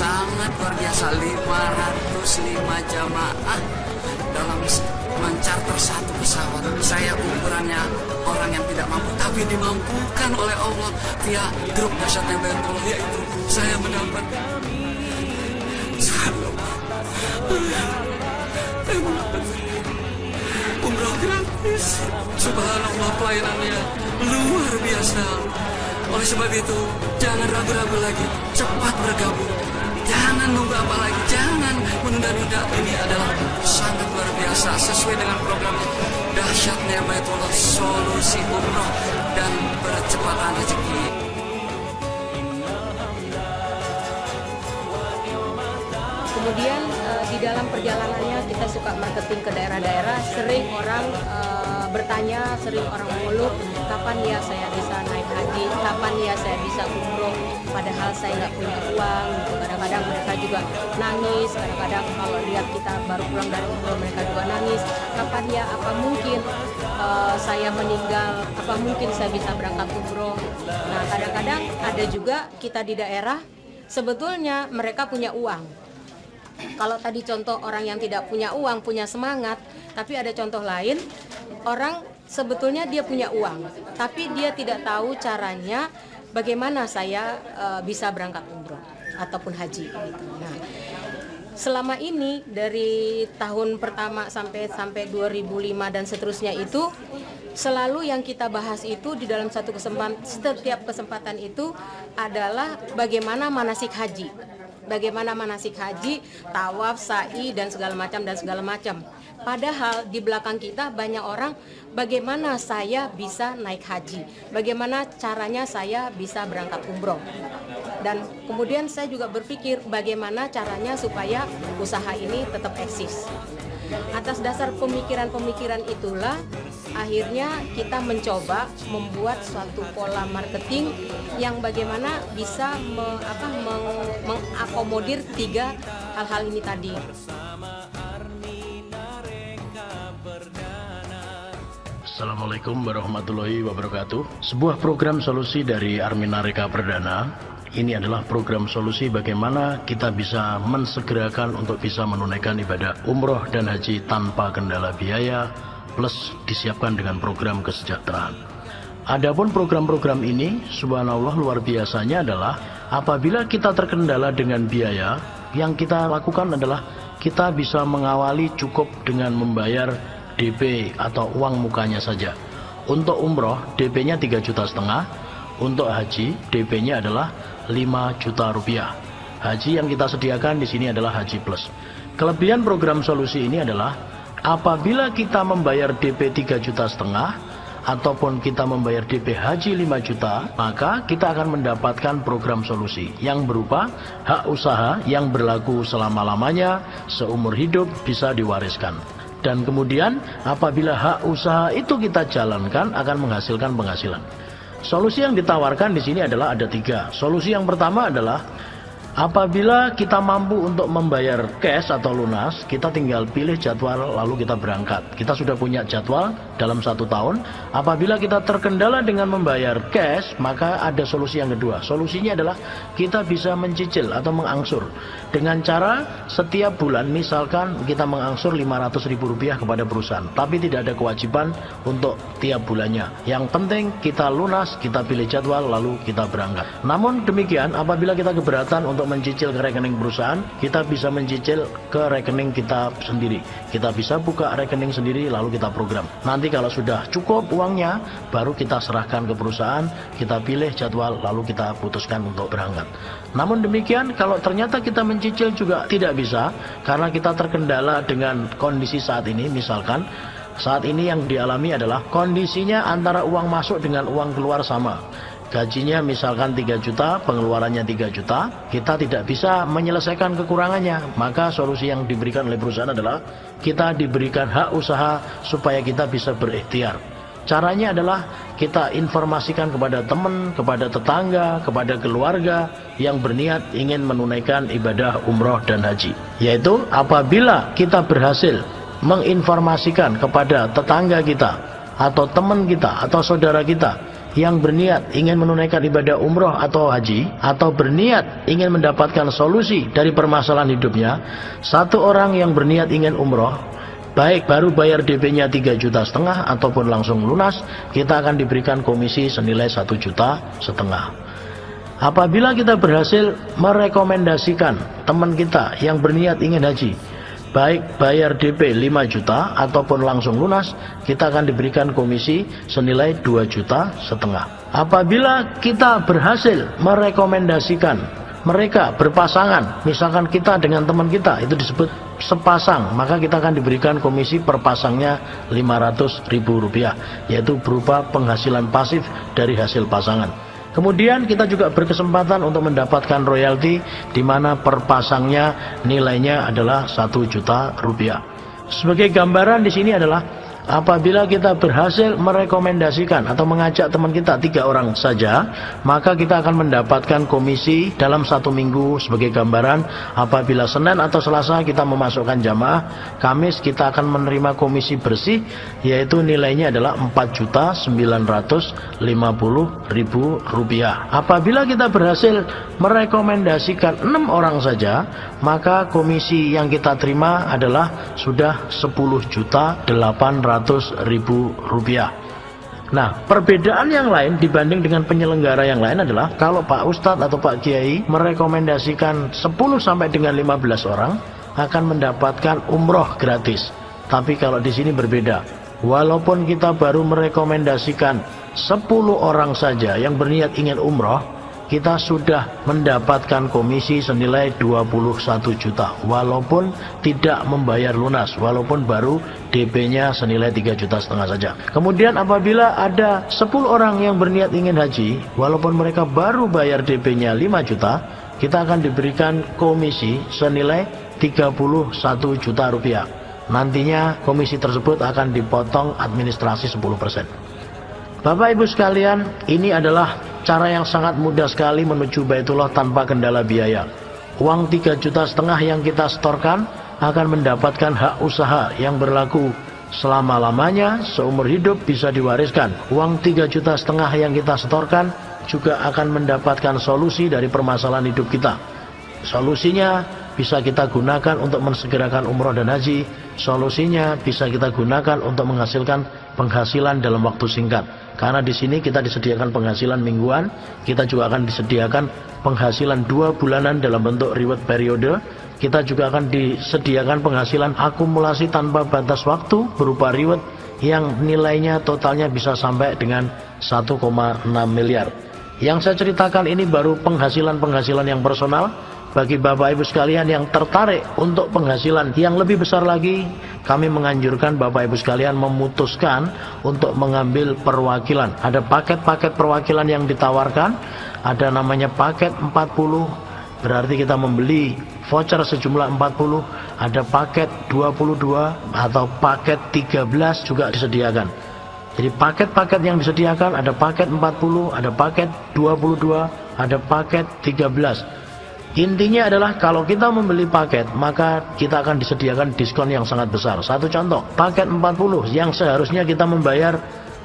sangat luar biasa. 505 jamaah dalam mencarter satu pesawat. Saya ukurannya orang yang tidak mampu, tapi dimampukan oleh Allah via grup Dahsyatnya Baitullah, yaitu saya mendapat umroh gratis. Subhanallah, pelayanannya luar biasa. Oleh sebab itu, jangan ragu-ragu lagi, cepat bergabung. Jangan nunggu apa lagi, jangan menunda-nunda. Ini adalah sangat luar biasa, sesuai dengan program Dahsyatnya Baitullah, solusi umroh dan percepatan rezeki. Kemudian di dalam perjalanannya kita suka marketing ke daerah-daerah, sering orang bertanya, sering orang mengeluh, kapan ya saya bisa naik haji, kapan ya saya bisa umroh, padahal saya nggak punya uang. Gitu. Kadang-kadang mereka juga nangis, kadang-kadang kalau lihat kita baru pulang dari umroh mereka juga nangis, kapan ya, apa mungkin saya meninggal, apa mungkin saya bisa berangkat umroh. Nah, kadang-kadang ada juga kita di daerah, sebetulnya mereka punya uang. Kalau tadi contoh orang yang tidak punya uang, punya semangat, tapi ada contoh lain, orang sebetulnya dia punya uang, tapi dia tidak tahu caranya bagaimana saya bisa berangkat umroh ataupun haji. Gitu. Nah, selama ini dari tahun pertama sampai 2005 dan seterusnya itu, selalu yang kita bahas itu di dalam setiap kesempatan itu adalah bagaimana manasik haji. Bagaimana manasik haji, tawaf, sa'i dan segala macam. Padahal di belakang kita banyak orang, bagaimana saya bisa naik haji? Bagaimana caranya saya bisa berangkat umroh? Dan kemudian saya juga berpikir bagaimana caranya supaya usaha ini tetap eksis. Atas dasar pemikiran-pemikiran itulah akhirnya kita mencoba membuat suatu pola marketing yang bagaimana bisa mengakomodir 3 hal-hal ini tadi. Assalamualaikum warahmatullahi wabarakatuh. Sebuah program solusi dari Armina Reka Perdana. Ini adalah program solusi bagaimana kita bisa mensegerakan untuk bisa menunaikan ibadah umroh dan haji tanpa kendala biaya, plus disiapkan dengan program kesejahteraan. Adapun program-program ini, subhanallah luar biasanya adalah apabila kita terkendala dengan biaya, yang kita lakukan adalah kita bisa mengawali cukup dengan membayar DP atau uang mukanya saja. Untuk umroh DP-nya 3,5 juta. Untuk haji DP-nya adalah 5 juta rupiah. Haji yang kita sediakan di sini adalah Haji Plus. Kelebihan program solusi ini adalah apabila kita membayar DP 3,5 juta ataupun kita membayar DP haji 5 juta, maka kita akan mendapatkan program solusi yang berupa hak usaha yang berlaku selama-lamanya, seumur hidup bisa diwariskan. Dan kemudian apabila hak usaha itu kita jalankan akan menghasilkan penghasilan. Solusi yang ditawarkan di sini adalah ada 3. Solusi yang pertama adalah apabila kita mampu untuk membayar cash atau lunas, kita tinggal pilih jadwal lalu kita berangkat. Kita sudah punya jadwal dalam 1 tahun. Apabila kita terkendala dengan membayar cash, maka ada solusi yang kedua. Solusinya adalah kita bisa mencicil atau mengangsur. Dengan cara setiap bulan misalkan kita mengangsur Rp500.000 kepada perusahaan. Tapi tidak ada kewajiban untuk tiap bulannya. Yang penting kita lunas, kita pilih jadwal lalu kita berangkat. Namun demikian apabila kita keberatan untuk mencicil ke rekening perusahaan, kita bisa mencicil ke rekening kita sendiri. Kita bisa buka rekening sendiri lalu kita program. Nanti kalau sudah cukup uangnya, baru kita serahkan ke perusahaan, kita pilih jadwal lalu kita putuskan untuk berangkat. Namun demikian kalau ternyata kita mencicil juga tidak bisa karena kita terkendala dengan kondisi saat ini, misalkan saat ini yang dialami adalah kondisinya antara uang masuk dengan uang keluar sama. Gajinya misalkan 3 juta, pengeluarannya 3 juta, kita tidak bisa menyelesaikan kekurangannya. Maka solusi yang diberikan oleh perusahaan adalah kita diberikan hak usaha supaya kita bisa berikhtiar. Caranya adalah kita informasikan kepada teman, kepada tetangga, kepada keluarga yang berniat ingin menunaikan ibadah umroh dan haji. Yaitu apabila kita berhasil menginformasikan kepada tetangga kita, atau teman kita, atau saudara kita yang berniat ingin menunaikan ibadah umroh atau haji, atau berniat ingin mendapatkan solusi dari permasalahan hidupnya, satu orang yang berniat ingin umroh, baik baru bayar DP-nya 3,5 juta ataupun langsung lunas, kita akan diberikan komisi senilai 1,5 juta. Apabila kita berhasil merekomendasikan teman kita yang berniat ingin haji, baik bayar DP 5 juta ataupun langsung lunas, kita akan diberikan komisi senilai 2,5 juta. Apabila kita berhasil merekomendasikan mereka berpasangan, misalkan kita dengan teman kita itu disebut sepasang, maka kita akan diberikan komisi per pasangnya Rp500.000, yaitu berupa penghasilan pasif dari hasil pasangan. Kemudian kita juga berkesempatan untuk mendapatkan royalti, di mana per pasangnya nilainya adalah Rp1 juta. Sebagai gambaran di sini adalah apabila kita berhasil merekomendasikan atau mengajak teman kita 3 orang saja, maka kita akan mendapatkan komisi dalam 1 minggu. Sebagai gambaran, apabila Senin atau Selasa kita memasukkan jamaah, Kamis kita akan menerima komisi bersih, yaitu nilainya adalah Rp4.950.000. Apabila kita berhasil merekomendasikan 6 orang saja, maka komisi yang kita terima adalah sudah Rp10.800.000. Nah, perbedaan yang lain dibanding dengan penyelenggara yang lain adalah kalau Pak Ustadz atau Pak Kiai merekomendasikan 10 sampai dengan 15 orang akan mendapatkan umroh gratis. Tapi kalau di sini berbeda. Walaupun kita baru merekomendasikan 10 orang saja yang berniat ingin umroh, kita sudah mendapatkan komisi senilai 21 juta walaupun tidak membayar lunas, walaupun baru DP-nya senilai 3,5 juta saja. Kemudian apabila ada 10 orang yang berniat ingin haji, walaupun mereka baru bayar DP-nya 5 juta, kita akan diberikan komisi senilai 31 juta rupiah. Nantinya komisi tersebut akan dipotong administrasi 10%. Bapak Ibu sekalian, ini adalah cara yang sangat mudah sekali menuju Baitullah tanpa kendala biaya. Uang 3,5 juta yang kita setorkan akan mendapatkan hak usaha yang berlaku selama-lamanya, seumur hidup bisa diwariskan. Uang 3,5 juta yang kita setorkan juga akan mendapatkan solusi dari permasalahan hidup kita. Solusinya bisa kita gunakan untuk mensegerakan umroh dan haji. Solusinya bisa kita gunakan untuk menghasilkan penghasilan dalam waktu singkat. Karena di sini kita disediakan penghasilan mingguan, kita juga akan disediakan penghasilan 2 bulanan dalam bentuk reward periode. Kita juga akan disediakan penghasilan akumulasi tanpa batas waktu berupa reward yang nilainya totalnya bisa sampai dengan 1,6 miliar. Yang saya ceritakan ini baru penghasilan-penghasilan yang personal. Bagi Bapak Ibu sekalian yang tertarik untuk penghasilan yang lebih besar lagi, kami menganjurkan Bapak Ibu sekalian memutuskan untuk mengambil perwakilan. Ada paket-paket perwakilan yang ditawarkan, ada namanya paket 40, berarti kita membeli voucher sejumlah 40, ada paket 22 atau paket 13 juga disediakan. Jadi paket-paket yang disediakan ada paket 40, ada paket 22, ada paket 13. Intinya adalah kalau kita membeli paket, maka kita akan disediakan diskon yang sangat besar. Satu contoh, paket 40 yang seharusnya kita membayar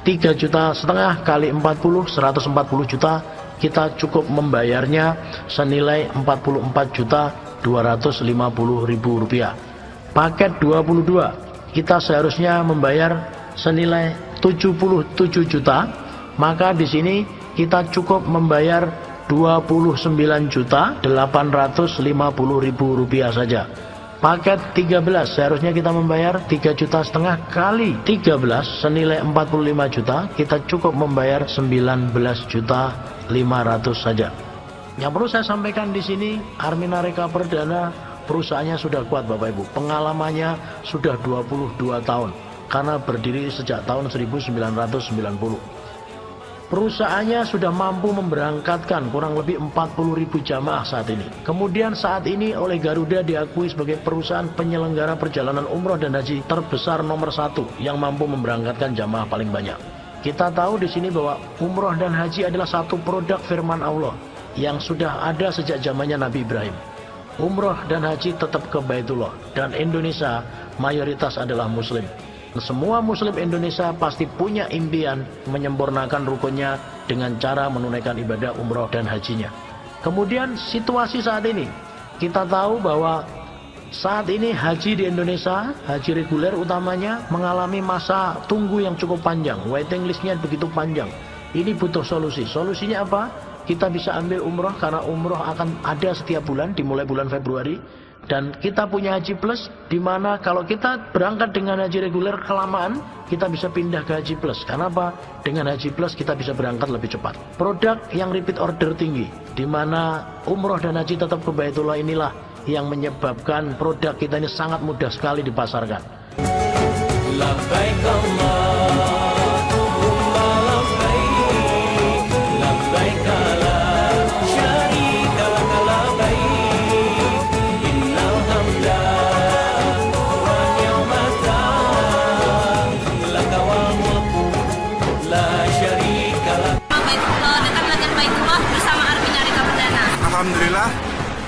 3,5 juta kali 40, 140 juta, kita cukup membayarnya senilai Rp44.250.000. Paket 22, kita seharusnya membayar senilai 77 juta, maka di sini kita cukup membayar Rp29.850.000 saja. Paket 13 seharusnya kita membayar 3,5 juta kali 13 senilai 45 juta, kita cukup membayar 19,5 juta saja. Yang perlu saya sampaikan di sini, Armina Reka Perdana perusahaannya sudah kuat Bapak Ibu. Pengalamannya sudah 22 tahun karena berdiri sejak tahun 1990. Perusahaannya sudah mampu memberangkatkan kurang lebih 40.000 jamaah saat ini. Kemudian saat ini oleh Garuda diakui sebagai perusahaan penyelenggara perjalanan umroh dan haji terbesar nomor 1 yang mampu memberangkatkan jamaah paling banyak. Kita tahu di sini bahwa umroh dan haji adalah satu produk firman Allah yang sudah ada sejak zamannya Nabi Ibrahim. Umroh dan haji tetap ke Baitullah, dan Indonesia mayoritas adalah muslim. Semua muslim Indonesia pasti punya impian menyempurnakan rukunnya dengan cara menunaikan ibadah umroh dan hajinya. Kemudian situasi saat ini, kita tahu bahwa saat ini haji di Indonesia, haji reguler utamanya mengalami masa tunggu yang cukup panjang, waiting listnya begitu panjang. Ini butuh solusi. Solusinya apa? Kita bisa ambil umroh karena umroh akan ada setiap bulan dimulai bulan Februari. Dan kita punya haji plus, di mana kalau kita berangkat dengan haji reguler kelamaan, kita bisa pindah ke haji plus. Karena apa? Dengan haji plus kita bisa berangkat lebih cepat. Produk yang repeat order tinggi, di mana umroh dan haji tetap ke Baitullah inilah yang menyebabkan produk kita ini sangat mudah sekali dipasarkan. Alhamdulillah,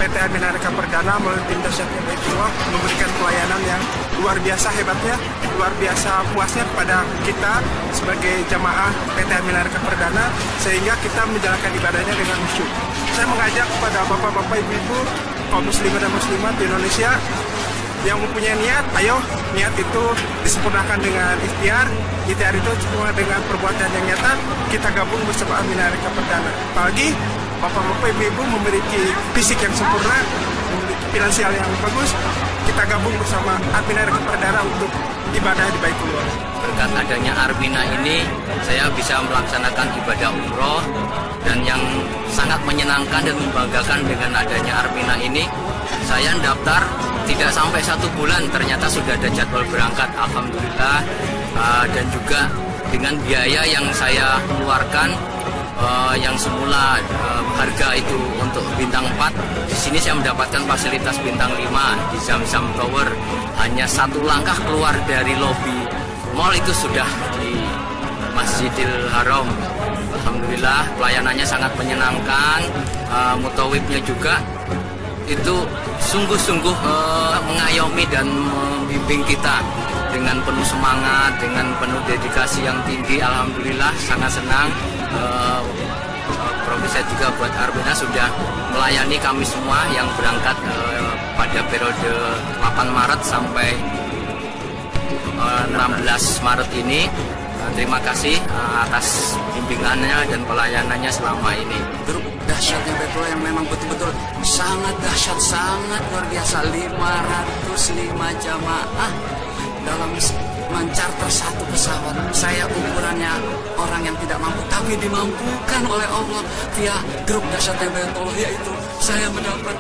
PT Arminarika Perdana melalui tim Dasyatnya Baitullah memberikan pelayanan yang luar biasa hebatnya, luar biasa puasnya kepada kita sebagai jamaah PT Arminarika Perdana, sehingga kita menjalankan ibadahnya dengan khusyuk. Saya mengajak kepada bapak-bapak, ibu-ibu, kaum muslimin dan muslimat di Indonesia yang mempunyai niat, ayo niat itu disempurnakan dengan ikhtiar itu cuma dengan perbuatan yang nyata, kita gabung bersama Arminarika Perdana. Apalagi bapak-bapak, ibu-ibu memiliki fisik yang sempurna, memiliki finansial yang bagus, kita gabung bersama Arminarika Perdana untuk ibadah di Baitullah. Berkat adanya Armina ini, saya bisa melaksanakan ibadah umroh, dan yang sangat menyenangkan dan membanggakan dengan adanya Armina ini, saya daftar tidak sampai 1 bulan, ternyata sudah ada jadwal berangkat, alhamdulillah. Dan juga dengan biaya yang saya keluarkan, yang semula harga itu untuk bintang 4, di sini saya mendapatkan fasilitas bintang 5 di Zamzam Tower. Hanya 1 langkah keluar dari lobi mall itu sudah di Masjidil Haram. Alhamdulillah, pelayanannya sangat menyenangkan. Mutawibnya juga itu sungguh-sungguh mengayomi dan membimbing kita dengan penuh semangat, dengan penuh dedikasi yang tinggi. Alhamdulillah, sangat senang. Profesor juga buat Armina sudah melayani kami semua yang berangkat pada periode 8 Maret sampai 16 Maret ini. Terima kasih atas bimbingannya dan pelayanannya selama ini. Grup dahsyatnya Baitullah yang memang betul-betul sangat dahsyat, sangat luar biasa. 505 jamaah dalam mencarter 1 pesawat. Saya ukurannya orang yang tidak mampu, tapi dimampukan oleh Allah via grup dahsyatnya Baitullah, yaitu saya mendapat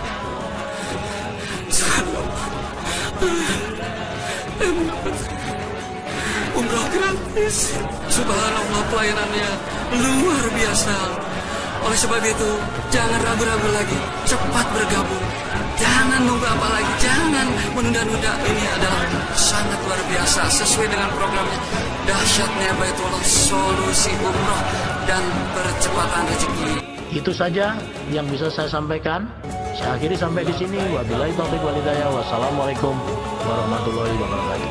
umroh gratis. Subhanallah, pelayanannya luar biasa. Oleh sebab itu, jangan ragu-ragu lagi, cepat bergabung. Jangan nunggu apa lagi, jangan menunda-nunda. Ini adalah sangat luar biasa, sesuai dengan programnya Dahsyatnya Baitullah, solusi umroh dan percepatan rezeki. Itu saja yang bisa saya sampaikan. Saya akhiri sampai di sini. Wabillahi taufiq wal hidayah. Wassalamualaikum warahmatullahi wabarakatuh.